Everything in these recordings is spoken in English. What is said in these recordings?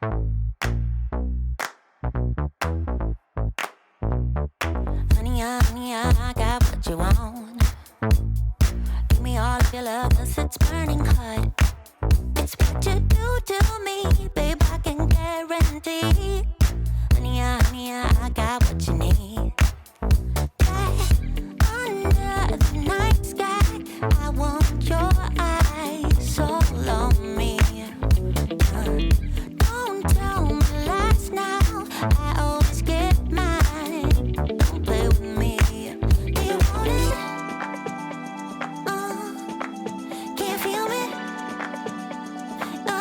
Honey, I got what you want. Give me all of your love, 'cause it's burning hot. It's what you do to me, babe, I can guarantee. Honey, I got what you need. Under the night sky, I want your eyes all on me. Don't tell me lies now, I always get mine. Don't play with me. Do you want it? Can you feel me? No,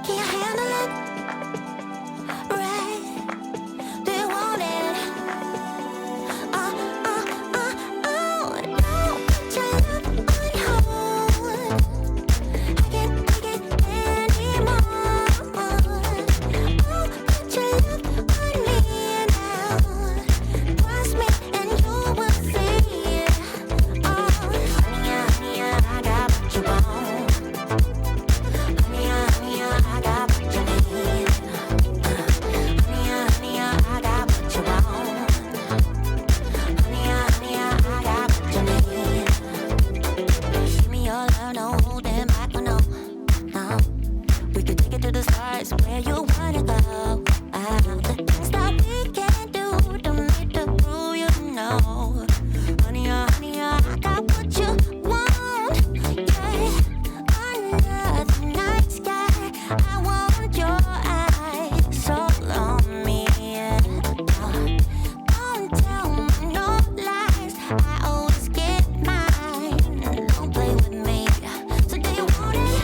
can you handle it? Right? Do you want it? No, put your love on hold. I can't take it anymore. Put your love on me now. Trust me and you will see. Honey, I got what you want. Honey, I got what you need. Honey, I got what you want. Honey, I got what you need. Give me your love, no holding back, no. We could take it to the stars, where you wanna go. The things that we can do, don't need to prove you know. Honey, I got what you want. Yeah, under the night sky, I want your eyes all on me. Don't tell me no lies, I always get mine. Don't play with me. So do you want it?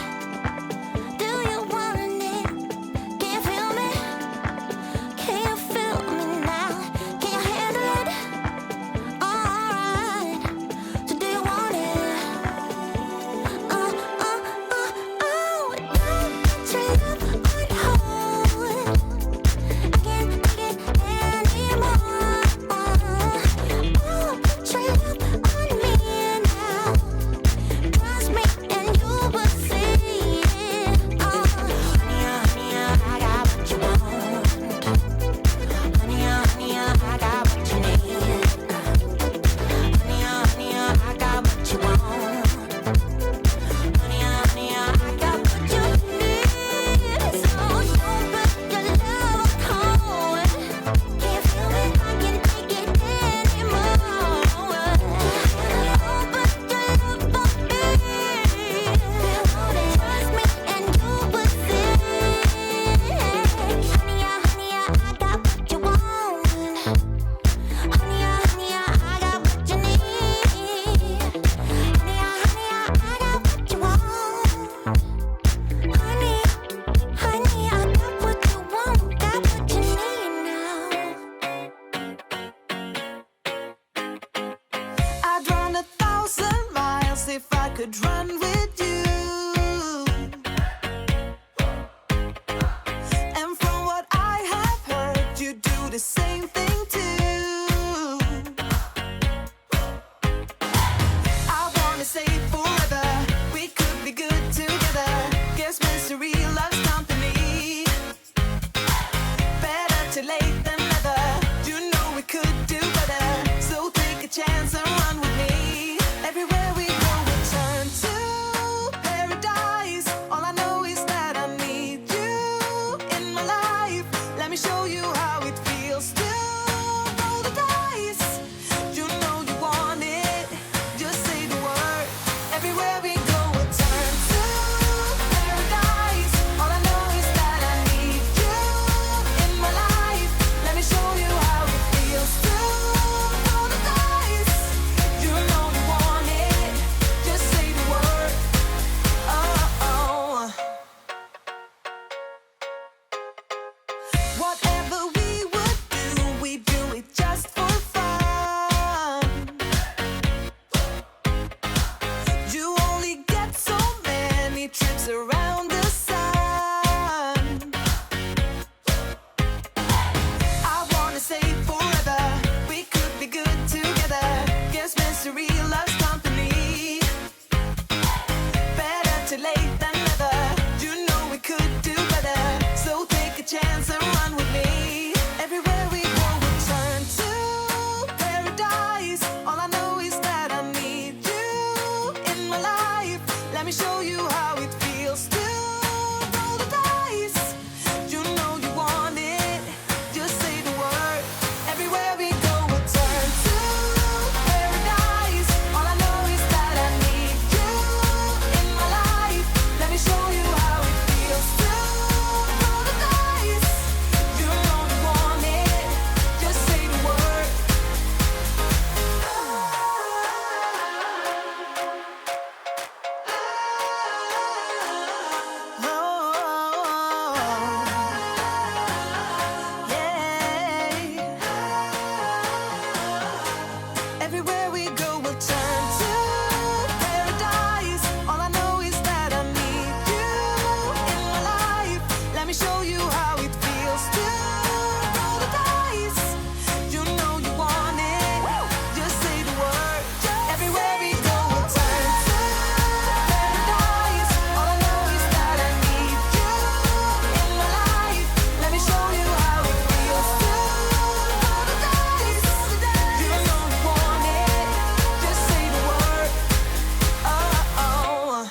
Do you want it? Can you feel me? Can you feel me now? Can you handle it? Alright. So do you want it? Don't put your love on hold. I can't take it anymore. Put your love on me now. Trust me and you will see. Honey, I got what you want. Honey, I got what you need. Honey, I got what you want. Honey, I got what you need. So don't put your love on hold. Can you feel me? I can't take it anymore. Don't put your love on me. Trust me and you will see. Honey, I got what you want. Honey, I got what you need. Honey, I got what you want. Honey, I got what you want, got what you need now. I'd run 1,000 miles if I could run with you. And from what I have heard, you do the same thing too. I wanna say forever, we could be good together. Guess mystery loves company. Better too late than never. You know we could do better. So take a chance and run with me. Everywhere we go, we turn to paradise. All I know is that I need you in my life. Let me show you how it feels to roll the dice. You know you want it, just say the word. Everywhere we go, we turn to paradise. All I know is that I need you in my life. Let me show you how it feels to roll the dice. You know you want it, just say the word. Oh. Whatever we do it just for fun. You only get so many trips around the sun. I wanna say forever, we could be good together. Guess mystery loves company. Better too late than never. You know we could do better. you how it feels to roll the dice. You know you want it, just say the word. Everywhere we go, we'll turn to paradise. All I know is that I need you in my life. Let me show you how it feels to roll the dice. You know you want it, just say the word. Everywhere we go, we'll turn to paradise. All I know is that I need you in my life. Let me show you how it feels to roll the dice. You know you want it, just say the word. Everywhere we go, we'll turn to paradise. All I know is that I need you in my life. Let me show you how it feels to roll the dice. You know you want it, just say the word. Oh, oh.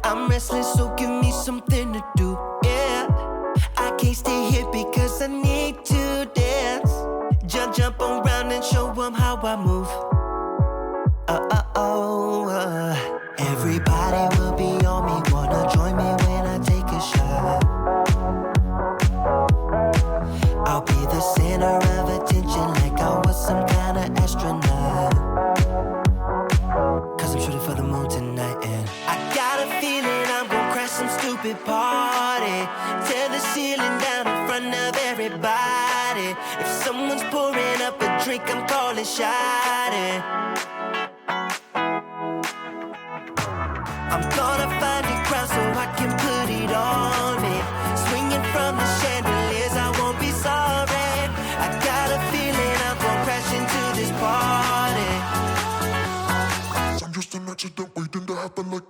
I'm restless, so give me something to do. Yeah, I can't stay here here because I need to dance. Jump around and show them how I move. Everybody will be on me, wanna join me when I take a shot. I'll be the center of attention like I was some kind of astronaut. Cause I'm shooting for the moon tonight and I got a feeling I'm gonna crash some stupid party. Tear the ceiling down in front of everybody. If someone's pouring up a drink, I'm calling shawty. I'm gonna find a crowd so I can put it on me. Swinging from the chandeliers, I won't be sorry. I got a feeling I'm gonna crash into this party. I'm just an accident waiting to happen like.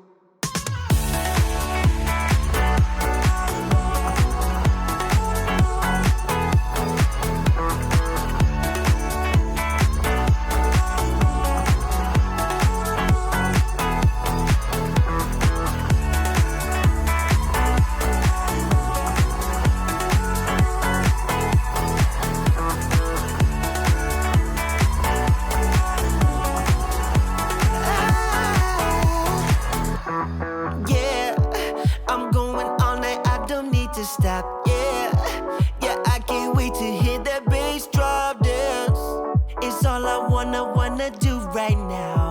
Stop, yeah, I can't wait to hear that bass drop dance. It's all I wanna do right now.